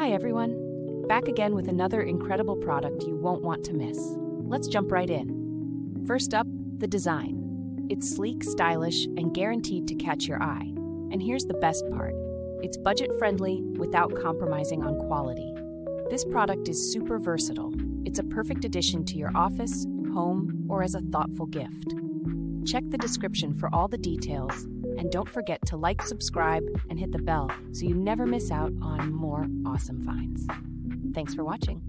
Hi everyone, back again with another incredible product you won't want to miss. Let's jump right in. First up, the design. It's sleek, stylish, and guaranteed to catch your eye. And here's the best part. It's budget-friendly without compromising on quality. This product is super versatile. It's a perfect addition to your office, home, or as a thoughtful gift. Check the description for all the details, and don't forget to like, subscribe, and hit the bell so you never miss out on more awesome finds. Thanks for watching.